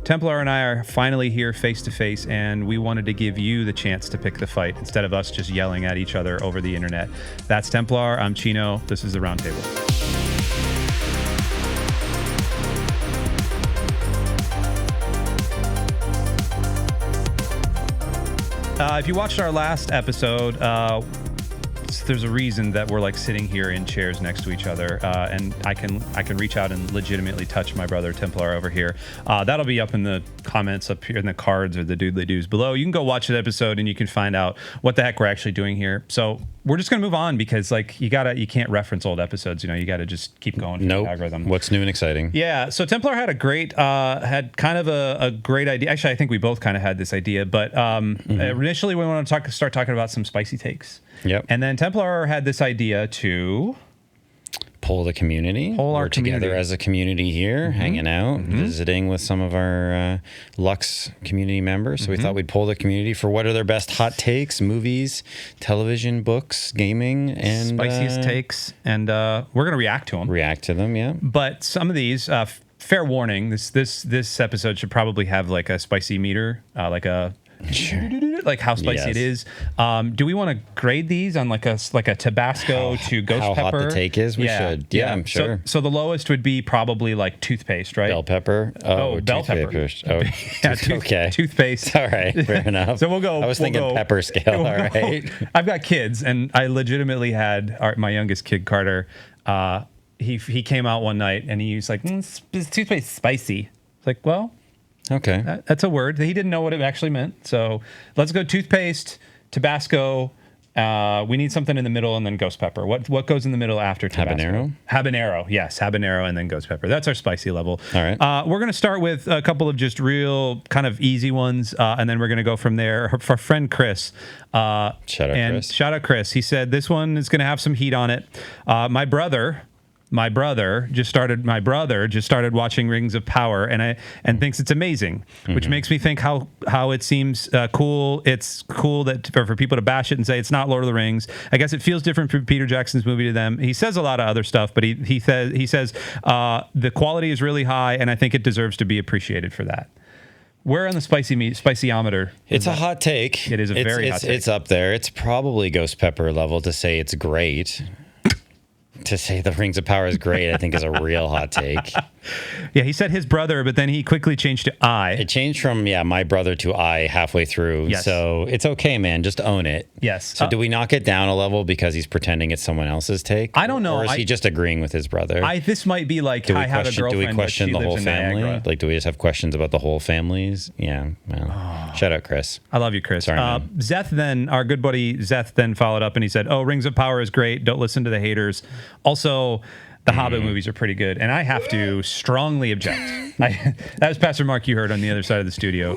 Templar and I are finally here face to face, and we wanted to give you the chance to pick the fight instead of us just yelling at each other over the internet. That's Templar. I'm Chino. This is the Roundtable. If you watched our last episode, there's a reason that we're like sitting here in chairs next to each other, and I can reach out and legitimately touch my brother Templar over here. That'll be up in the comments up here in the cards or the doodly-doos below. You can go watch that episode and you can find out what the heck we're actually doing here. So we're just gonna move on because like you can't reference old episodes. You gotta just keep going. Nope. The algorithm. What's new and exciting? Yeah. So Templar had a great had kind of a great idea. Actually, I think we both kind of had this idea, but initially we want to start talking about some spicy takes. Yep. And then Templar had this idea to pull the community. We're together as a community here, hanging out, visiting with some of our Lux community members. So we thought we'd pull the community for what are their best hot takes, movies, television, books, gaming, and spiciest takes. And we're going to react to them. React to them, yeah. But some of these, fair warning, this episode should probably have like a spicy meter, like a... Sure. Like how spicy it is. Do we want to grade these on like a Tabasco to ghost how pepper? How hot the take is? We should. Yeah, I'm sure. So the lowest would be probably like toothpaste, right? Bell pepper. Bell pepper. Oh, yeah, okay. Toothpaste. All right, fair enough. So we'll go. I was thinking pepper scale. All right. I've got kids, and I legitimately had my youngest kid, Carter. He came out one night and he was like, "Is toothpaste spicy?" It's like, well. Okay. That's a word. He didn't know what it actually meant. So let's go toothpaste, Tabasco. We need something in the middle and then ghost pepper. What goes in the middle after Tabasco? Habanero? Habanero, yes. Habanero and then ghost pepper. That's our spicy level. All right. We're going to start with a couple of just real kind of easy ones, and then we're going to go from there. Our friend Chris. Shout out Chris. He said this one is going to have some heat on it. My brother just started watching Rings of Power and thinks it's amazing, which makes me think how it seems cool. It's cool that for people to bash it and say it's not Lord of the Rings. I guess it feels different from Peter Jackson's movie to them. He says a lot of other stuff, but he says the quality is really high, and I think it deserves to be appreciated for that. Where on the spicyometer? It's a hot take. It is a very hot take. It's up there. It's probably ghost pepper level to say it's great. To say the Rings of Power is great, I think is a real hot take. Yeah, he said his brother, but then he quickly changed to I. It changed from, my brother to I halfway through. Yes. So it's okay, man. Just own it. Yes. So do we knock it down a level because he's pretending it's someone else's take? I don't know. Or is he just agreeing with his brother? This might be like, I have a girlfriend, do we question the whole family? Niagara. Like, do we just have questions about the whole families? Yeah. Well, shout out, Chris. I love you, Chris. Sorry, man. Zeth then, our good buddy Zeth then followed up and he said, Rings of Power is great. Don't listen to the haters. Also, the Hobbit movies are pretty good, and I have to strongly object. That was Pastor Mark you heard on the other side of the studio.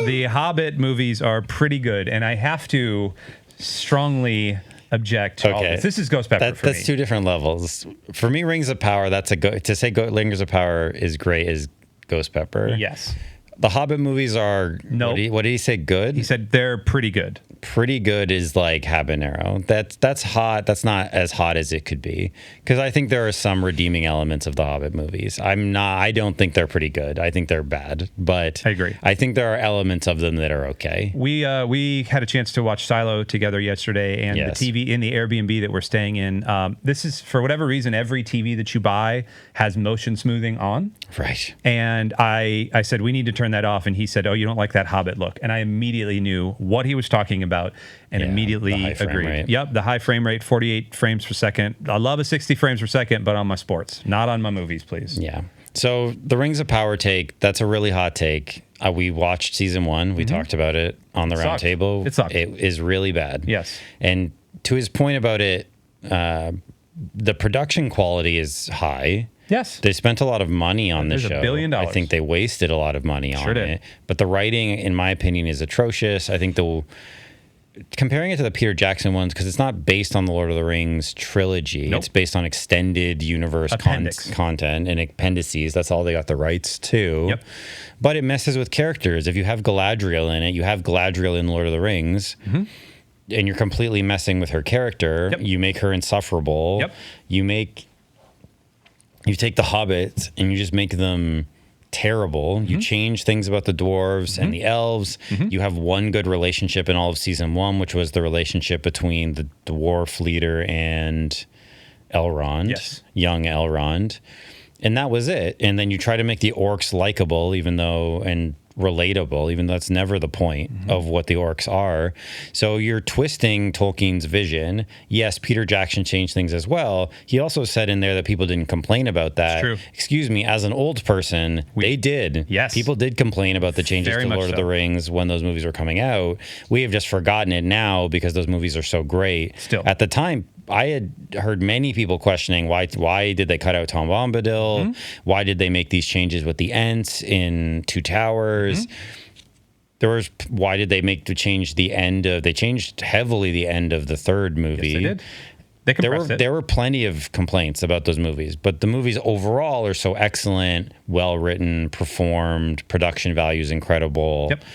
The Hobbit movies are pretty good, and I have to strongly object to all this. This is ghost pepper for me. That's two different levels. For me, Rings of Power, to say Rings of Power is great is ghost pepper. Yes. The Hobbit movies are, no. What did he say, good? He said they're pretty good. Pretty good is like Habanero. That's hot. That's not as hot as it could be. Because I think there are some redeeming elements of the Hobbit movies. I don't think they're pretty good. I think they're bad. But I agree. I think there are elements of them that are okay. We had a chance to watch Silo together yesterday, and yes. The TV in the Airbnb that we're staying in. This is, for whatever reason, every TV that you buy has motion smoothing on. Right. And I said, we need to turn that off. And he said, you don't like that Hobbit look. And I immediately knew what he was talking about and immediately agreed. Yep, the high frame rate, 48 frames per second. I love a 60 frames per second, but on my sports, not on my movies, please. Yeah. So the Rings of Power take, that's a really hot take. We watched season 1. We talked about it on the Roundtable. It sucked. It is really bad. Yes. And to his point about it, the production quality is high. Yes. They spent a lot of money on this show. $1 billion. I think they wasted a lot of money on it. But the writing, in my opinion, is atrocious. I think comparing it to the Peter Jackson ones, because it's not based on the Lord of the Rings trilogy. Nope. It's based on extended universe content and appendices. That's all they got the rights to. Yep. But it messes with characters. If you have Galadriel in it, you have Galadriel in Lord of the Rings. Mm-hmm. And you're completely messing with her character. Yep. You make her insufferable. Yep. You take the Hobbits and you just make them terrible. You change things about the dwarves and the elves. You have one good relationship in all of season 1, which was the relationship between the dwarf leader and Elrond, young Elrond. And that was it. And then you try to make the orcs likable, and relatable, even though that's never the point of what the orcs are. So you're twisting Tolkien's vision. Yes, Peter Jackson changed things as well. He also said in there that people didn't complain about that. It's true. Excuse me, as an old person, they did. Yes. People did complain about the changes Very to much Lord of the so. Rings when those movies were coming out. We have just forgotten it now because those movies are so great. Still. At the time, I had heard many people questioning why did they cut out Tom Bombadil? Why did they make these changes with the Ents in Two Towers? Why did they change the end of? They changed heavily the end of the third movie. Yes, they did. They compressed it. There were plenty of complaints about those movies, but the movies overall are so excellent, well written, performed, production value is incredible. Yep.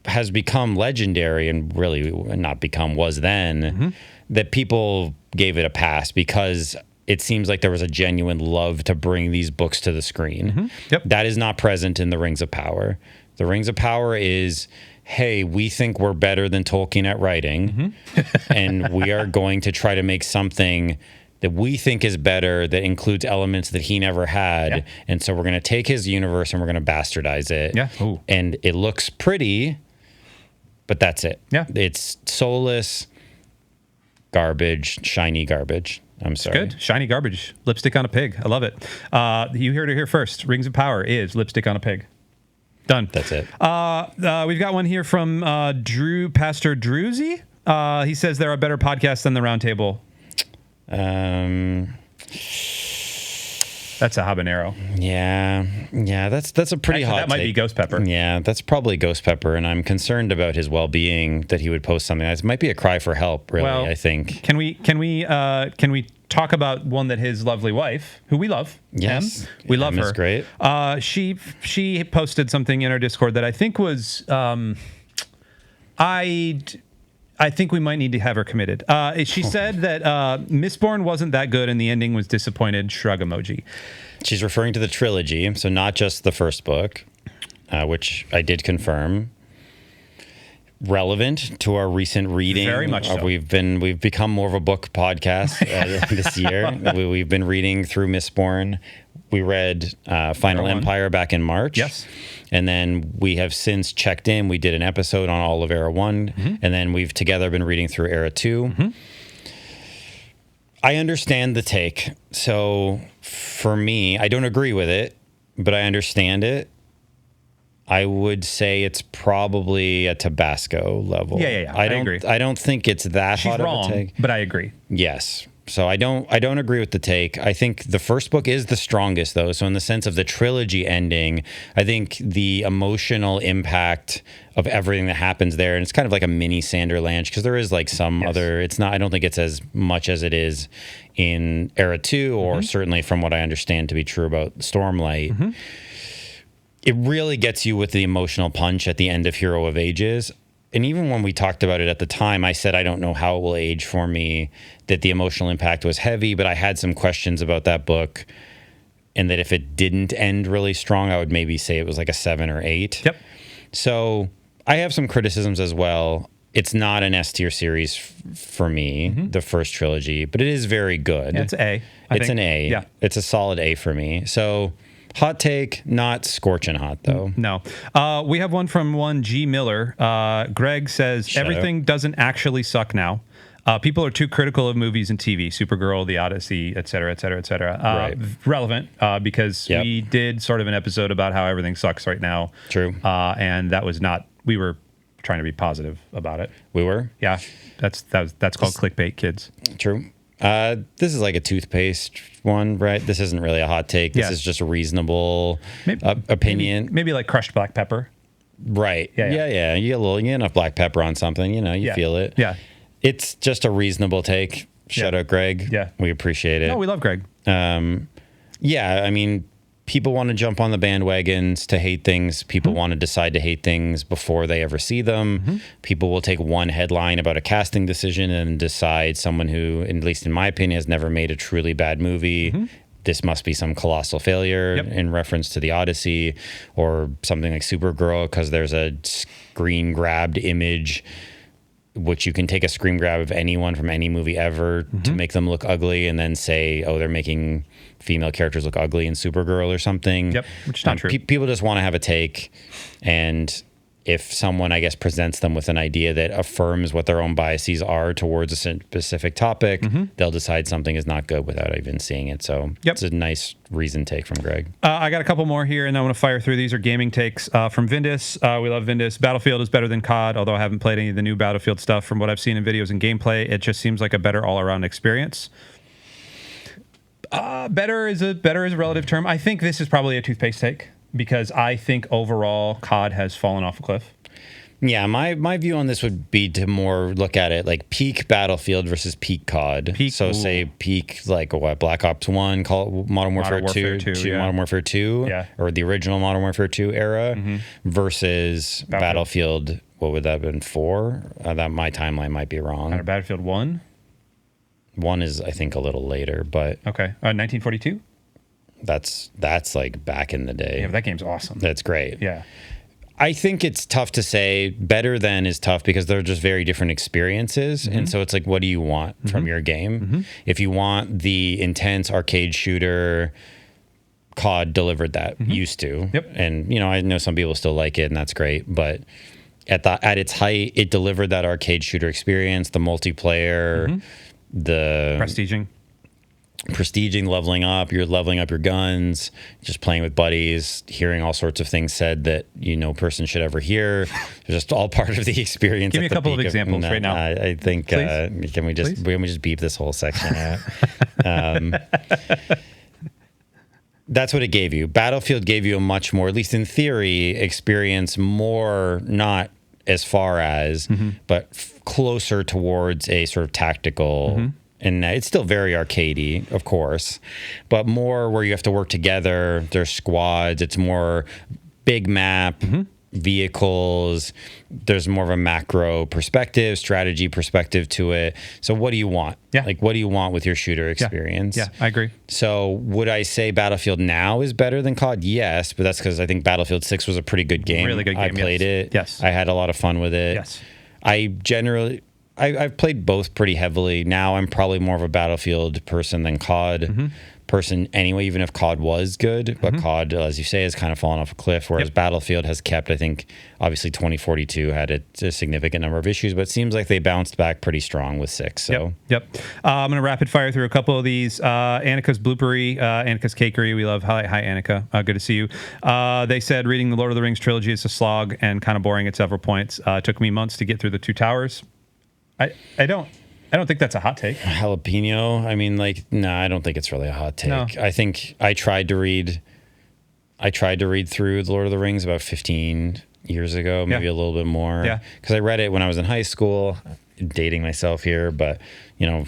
Has become legendary, and really not become, was then, that people gave it a pass because it seems like there was a genuine love to bring these books to the screen. Yep. That is not present in the Rings of Power. The Rings of Power is, hey, we think we're better than Tolkien at writing, and we are going to try to make something that we think is better, that includes elements that he never had. And so we're going to take his universe and we're going to bastardize it. Ooh. And it looks pretty, but that's it. It's soulless garbage, shiny garbage. I'm sorry. Good. Shiny garbage. Lipstick on a pig. I love it. You heard it here first. Rings of Power is lipstick on a pig. Done. That's it. We've got one here from Pastor Druzy. He says there are better podcasts than the Roundtable. That's a habanero. Yeah, that's a pretty hot That might take. be ghost pepper. Yeah, that's probably ghost pepper, and I'm concerned about his well-being that he would post something. It might be a cry for help, really. Well, I think. Can we talk about one that his lovely wife, who we love, Yes, Em, we love Em is her. great. She posted something in our Discord that I think was I think we might need to have her committed. She said that Mistborn wasn't that good and the ending was disappointed. Shrug emoji. She's referring to the trilogy, so not just the first book, which I did confirm. Relevant to our recent reading. Very much so. We've become more of a book podcast this year. We've been reading through Mistborn. We read Final Empire back in March. Yes. And then we have since checked in. We did an episode on all of Era 1. And then we've together been reading through Era 2. I understand the take. So for me, I don't agree with it, but I understand it. I would say it's probably a Tabasco level. Yeah. I agree. I don't think it's that She's hot wrong, of a take. but I agree. Yes. So I don't agree with the take. I think the first book is the strongest, though. So in the sense of the trilogy ending, I think the emotional impact of everything that happens there, and it's kind of like a mini Sanderlanche, because there is like some other. It's not. I don't think it's as much as it is in Era 2, or certainly from what I understand to be true about Stormlight. It really gets you with the emotional punch at the end of Hero of Ages. And even when we talked about it at the time, I said, I don't know how it will age for me, that the emotional impact was heavy, but I had some questions about that book. And that if it didn't end really strong, I would maybe say it was like a 7 or 8. Yep. So I have some criticisms as well. It's not an S tier series for me, the first trilogy, but it is very good. It's A. It's an A. Yeah. It's a solid A for me. So hot take, not scorching hot, though. No. We have one from one G. Miller. Greg says, Shout everything out. doesn't actually suck now. People are too critical of movies and TV, Supergirl, The Odyssey, et cetera, et cetera, et cetera. Right. Relevant because we did sort of an episode about how everything sucks right now. True. And that was not, we were trying to be positive about it. We were? Yeah. That's called clickbait, kids. True. This is like a toothpaste one, right? This isn't really a hot take. This is just a reasonable opinion. Maybe like crushed black pepper. Right. Yeah. You get enough black pepper on something, you feel it. Yeah. It's just a reasonable take. Shout out, Greg. Yeah. We appreciate it. No, we love Greg. Yeah, I mean, people want to jump on the bandwagons to hate things. People want to decide to hate things before they ever see them. People will take one headline about a casting decision and decide someone who, at least in my opinion, has never made a truly bad movie this must be some colossal failure in reference to the Odyssey, or something like Supergirl, because there's a screen grabbed image, which you can take a screen grab of anyone from any movie ever to make them look ugly, and then say, oh, they're making female characters look ugly in Supergirl or something. Yep, which is not true. People just want to have a take, and if someone, I guess, presents them with an idea that affirms what their own biases are towards a specific topic, they'll decide something is not good without even seeing it. So it's a nice reasoned take from Greg. I got a couple more here, and I want to fire through. These are gaming takes from Vindus. We love Vindus. Battlefield is better than COD, although I haven't played any of the new Battlefield stuff. From what I've seen in videos and gameplay, it just seems like a better all-around experience. Better is a relative term. I think this is probably a toothpaste take, because I think overall COD has fallen off a cliff. Yeah, my view on this would be to more look at it like peak Battlefield versus peak COD. Say peak like what, Black Ops 1, Modern Warfare 2, Modern Warfare 2, or the original Modern Warfare 2 era versus Battlefield. What would that have been, 4? That my timeline might be wrong. Battlefield 1? 1 is, I think, a little later, but... Okay. 1942? That's like back in the day. Yeah, but that game's awesome. That's great. Yeah. I think it's tough to say. Better than is tough because they're just very different experiences. And so it's like, what do you want from your game? If you want the intense arcade shooter, COD delivered that, used to. Yep. And, you know, I know some people still like it, and that's great. But at its height, it delivered that arcade shooter experience, the multiplayer, the... prestiging, leveling up, you're leveling up your guns, just playing with buddies, hearing all sorts of things said that no person should ever hear. They're just all part of the experience. Give me a couple of examples right now. I think can we just beep this whole section out? That's what it gave you. Battlefield gave you a much more, at least in theory, experience more, not as far as, but closer towards a sort of tactical. And it's still very arcadey, of course, but more where you have to work together. There's squads. It's more big map, vehicles. There's more of a macro perspective, strategy perspective to it. So what do you want? Yeah. Like, what do you want with your shooter experience? Yeah, I agree. So would I say Battlefield now is better than COD? Yes, but that's because I think Battlefield 6 was a pretty good game. Really good game, I played it. Yes. I had a lot of fun with it. Yes. I've played both pretty heavily. Now I'm probably more of a Battlefield person than COD person anyway, even if COD was good. But COD, as you say, has kind of fallen off a cliff, whereas Battlefield has kept, I think, obviously 2042 had a significant number of issues, but it seems like they bounced back pretty strong with 6. So. Yep. I'm going to rapid fire through a couple of these. Annika's Bloopery, Annika's Cakery. We love. Hi, Annika. Good to see you. They said reading the Lord of the Rings trilogy is a slog and kind of boring at several points. It took me months to get through the 2 towers. I don't think that's a hot take. Jalapeno. I mean, I don't think it's really a hot take. No. I think I tried to read through The Lord of the Rings about 15 years ago, maybe a little bit more. Yeah. Because I read it when I was in high school. Dating myself here, but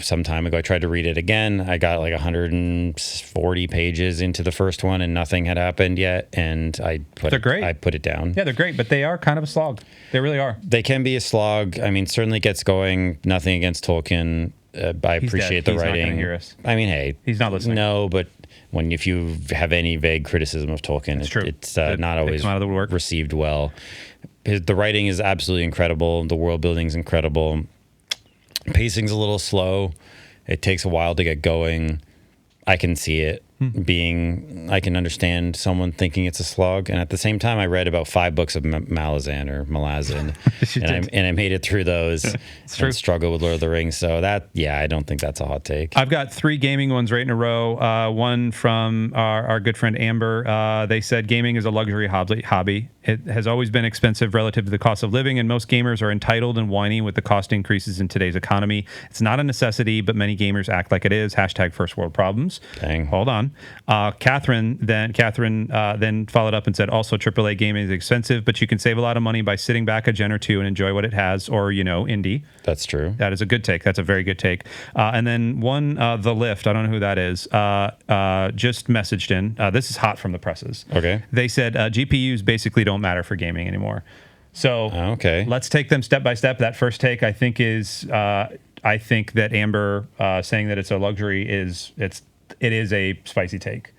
some time ago I tried to read it again. I got like 140 pages into the first one and nothing had happened yet, and I put it down. Yeah, they're great, but they are kind of a slog. They really are. They can be a slog. I mean, certainly gets going. Nothing against Tolkien. I appreciate the writing. He's not gonna hear us. I mean, hey, he's not listening. No, but if you have any vague criticism of Tolkien, it's not always received well. The writing is absolutely incredible. The world building is incredible. Pacing's a little slow. It takes a while to get going. I can see it I can understand someone thinking it's a slog. And at the same time, I read about 5 books of Malazan, and I made it through those and struggled with Lord of the Rings. So I don't think that's a hot take. I've got 3 gaming ones right in a row. One from our good friend Amber. They said gaming is a luxury hobby. It has always been expensive relative to the cost of living, and most gamers are entitled and whiny with the cost increases in today's economy. It's not a necessity, but many gamers act like it is. # first world problems. Dang. Hold on. Catherine then followed up and said, also AAA gaming is expensive, but you can save a lot of money by sitting back a gen or two and enjoy what it has, or, indie. That's true. That is a good take. That's a very good take. And then one, The Lift, I don't know who that is, just messaged in. This is hot from the presses. Okay. They said GPUs basically don't matter for gaming anymore. So let's take them step by step. That first take, I think, is I think that Amber saying that it's a luxury it is a spicy take.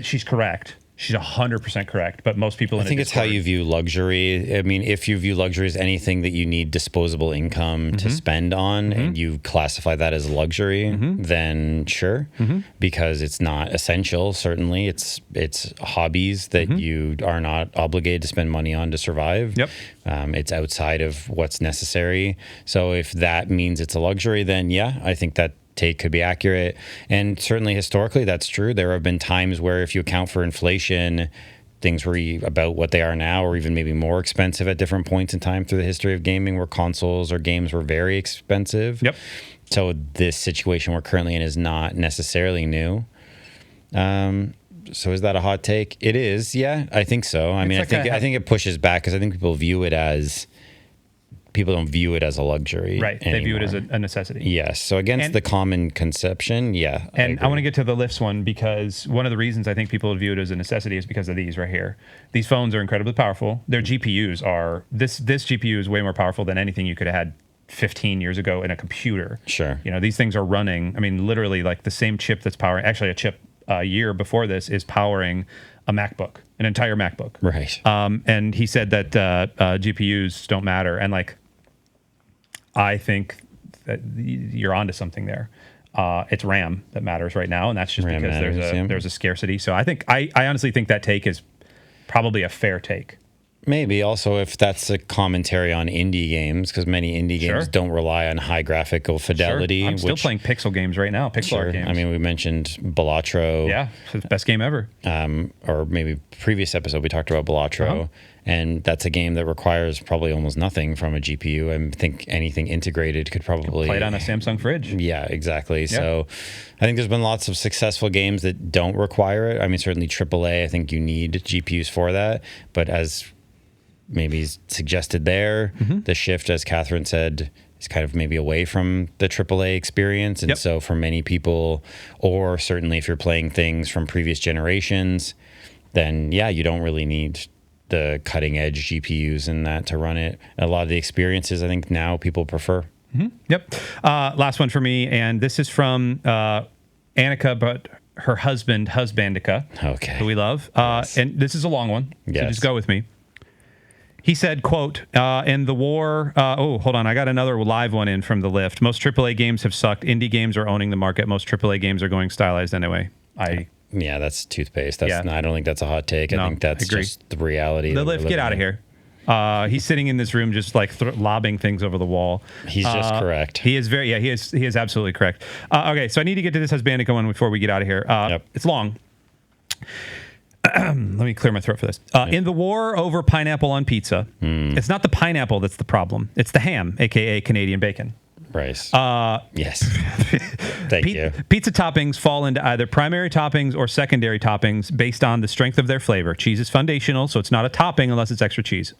She's correct. She's 100% correct, but most people I think it's how you view luxury. I mean, if you view luxury as anything that you need disposable income to spend on and you classify that as luxury, then sure, because it's not essential. Certainly, it's hobbies that you are not obligated to spend money on to survive. Yep. It's outside of what's necessary. So if that means it's a luxury, then yeah, I think that take could be accurate. And certainly historically that's true. There have been times where if you account for inflation, things were about what they are now, or even maybe more expensive at different points in time through the history of gaming, where consoles or games were very expensive. Yep. So this situation we're currently in is not necessarily new. So is that a hot take? It is. Yeah, I think so. I mean, I think it pushes back because I think people don't view it as a luxury. Right. Anymore. They view it as a necessity. Yes. So against the common conception, yeah. And I want to get to the lifts one because one of the reasons I think people would view it as a necessity is because of these right here. These phones are incredibly powerful. Their GPUs are, this GPU is way more powerful than anything you could have had 15 years ago in a computer. Sure. You know, these things are running, I mean, literally like the same chip that's powering, actually a chip a year before this is powering a MacBook, an entire MacBook. Right. And he said that GPUs don't matter. And like, I think that you're onto something there. It's RAM that matters right now, and that's just RAM because there's a scarcity. So I think I honestly think that take is probably a fair take. Maybe also if that's a commentary on indie games, because many indie games don't rely on high graphical fidelity. Sure. I'm still playing pixel games right now, pixel art games. I mean, we mentioned Balatro. Yeah, it's the best game ever. Or maybe previous episode we talked about Balatro. And that's a game that requires probably almost nothing from a GPU. I think anything integrated could probably play it on a Samsung fridge. Yeah, exactly. Yeah. So I think there's been lots of successful games that don't require it. I mean, certainly AAA, I think you need GPUs for that. But as maybe suggested there, the shift, as Catherine said, is kind of maybe away from the AAA experience. And so for many people, or certainly if you're playing things from previous generations, then yeah, you don't really need the cutting edge GPUs and that to run it. A lot of the experiences I think now people prefer. Yep. Last one for me, and this is from Annika, but her husbandica, who we love. And this is a long one, so just go with me. He said, quote, in the war, hold on, I got another live one in from the lift. Most AAA games have sucked. Indie games are owning the market. Most AAA games are going stylized anyway. Yeah, that's toothpaste. I don't think that's a hot take. I think that's just the reality. The lift, get out of here. He's sitting in this room just like lobbing things over the wall. He's just correct. He is he is absolutely correct. Okay, so I need to get to this Husbandica one before we get out of here. It's long. Let me clear my throat for this. In the war over pineapple on pizza, it's not the pineapple that's the problem. It's the ham, a.k.a. Canadian bacon. Right. Yes. Thank you. Pizza toppings fall into either primary toppings or secondary toppings based on the strength of their flavor. Cheese is foundational, so it's not a topping unless it's extra cheese.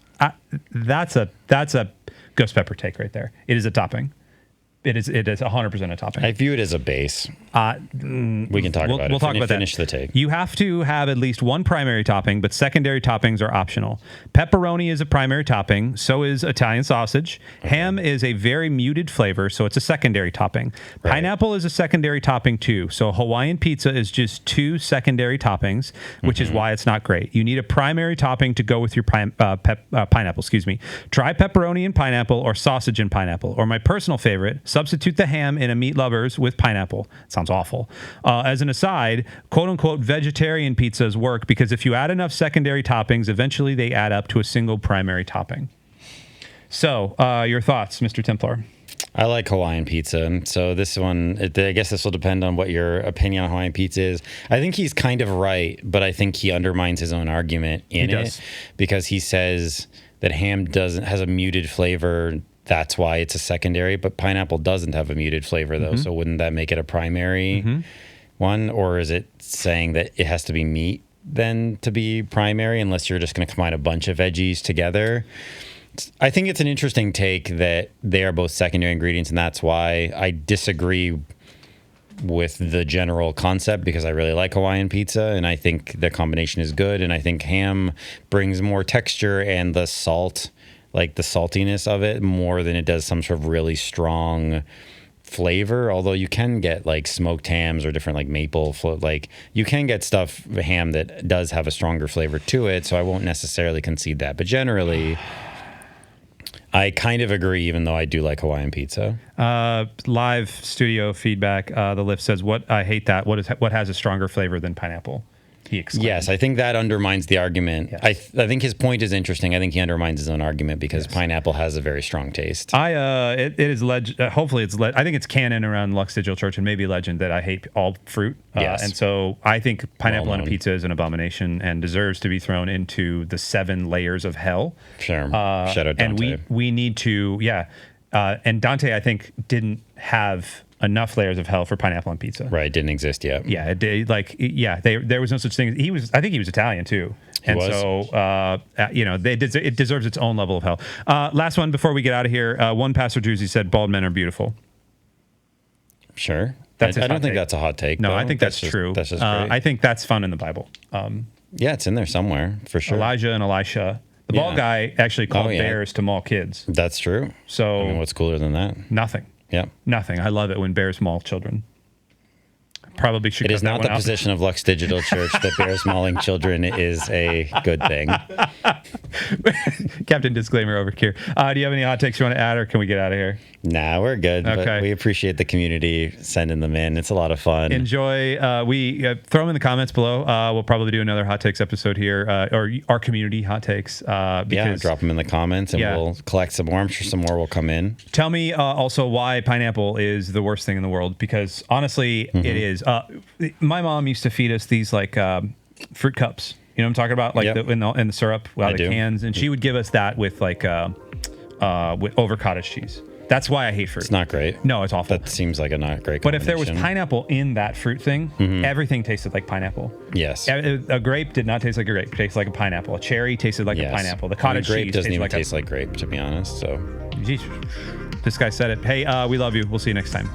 That's a ghost pepper take right there. It is a topping. It is 100% a topping. I view it as a base. We can talk about it. We'll talk about that. Finish the take. You have to have at least one primary topping, but secondary toppings are optional. Pepperoni is a primary topping. So is Italian sausage. Okay. Ham is a very muted flavor, so it's a secondary topping. Right. Pineapple is a secondary topping too. So Hawaiian pizza is just 2 secondary toppings, which is why it's not great. You need a primary topping to go with your pineapple. Excuse me. Try pepperoni and pineapple, or sausage and pineapple, or my personal favorite, substitute the ham in a meat lovers with pineapple. It sounds awful. As an aside, quote-unquote vegetarian pizzas work because if you add enough secondary toppings, eventually they add up to a single primary topping. So, your thoughts, Mr. Templar? I like Hawaiian pizza. So this one, I guess this will depend on what your opinion on Hawaiian pizza is. I think he's kind of right, but I think he undermines his own argument in it because he says that ham has a muted flavor. That's why it's a secondary, but pineapple doesn't have a muted flavor though. So wouldn't that make it a primary one? Or is it saying that it has to be meat then to be primary unless you're just going to combine a bunch of veggies together? I think it's an interesting take that they are both secondary ingredients, and that's why I disagree with the general concept because I really like Hawaiian pizza and I think the combination is good, and I think ham brings more texture and the salt, like the saltiness of it, more than it does some sort of really strong flavor, although you can get like smoked hams or different like maple like you can get stuff ham that does have a stronger flavor to it, so I won't necessarily concede that, but generally I kind of agree, even though I do like Hawaiian pizza. Live studio feedback, the lift says, I hate that. What has a stronger flavor than pineapple? He exclaimed. Yes, I think that undermines the argument. Yes. I think his point is interesting. I think he undermines his own argument because pineapple has a very strong taste. It is hopefully it's I think it's canon around Lux Digital Church and maybe legend that I hate all fruit. Yes. And so I think pineapple on a pizza is an abomination and deserves to be thrown into the 7 layers of hell. Sure. Shout out Dante. And we need to, and Dante, I think, didn't have enough layers of hell for pineapple on pizza. Right, didn't exist yet. Yeah, there was no such thing. I think he was Italian too, so it deserves its own level of hell. Last one before we get out of here. One pastor Druzy said bald men are beautiful. Sure, I don't think that's a hot take. No, though. I think that's true. That's just great. I think that's found in the Bible. Yeah, it's in there somewhere for sure. Elijah and Elisha. The bald guy actually called bears to maul kids. That's true. So I mean, what's cooler than that? Nothing. Yeah. Nothing. I love it when bears maul children. Probably should. It is not the position of Lux Digital Church that bears mauling children is a good thing. Captain Disclaimer over here. Do you have any hot takes you want to add, or can we get out of here? Nah, we're good. Okay. But we appreciate the community sending them in. It's a lot of fun. Enjoy. We throw them in the comments below. We'll probably do another hot takes episode here, or our community hot takes. Drop them in the comments, and we'll collect some more. I'm sure some more will come in. Tell me also why pineapple is the worst thing in the world, because honestly, it is. My mom used to feed us these like fruit cups. You know what I'm talking about? Like in the syrup, the cans. And she would give us that with like over cottage cheese. That's why I hate fruit. It's not great. No, it's awful. That seems like a not great combination. But if there was pineapple in that fruit thing, everything tasted like pineapple. Yes. A grape did not taste like a grape. It tasted like a pineapple. A cherry tasted like a pineapple. The cottage grape cheese doesn't even taste like grape, to be honest. So, this guy said it. Hey, we love you. We'll see you next time.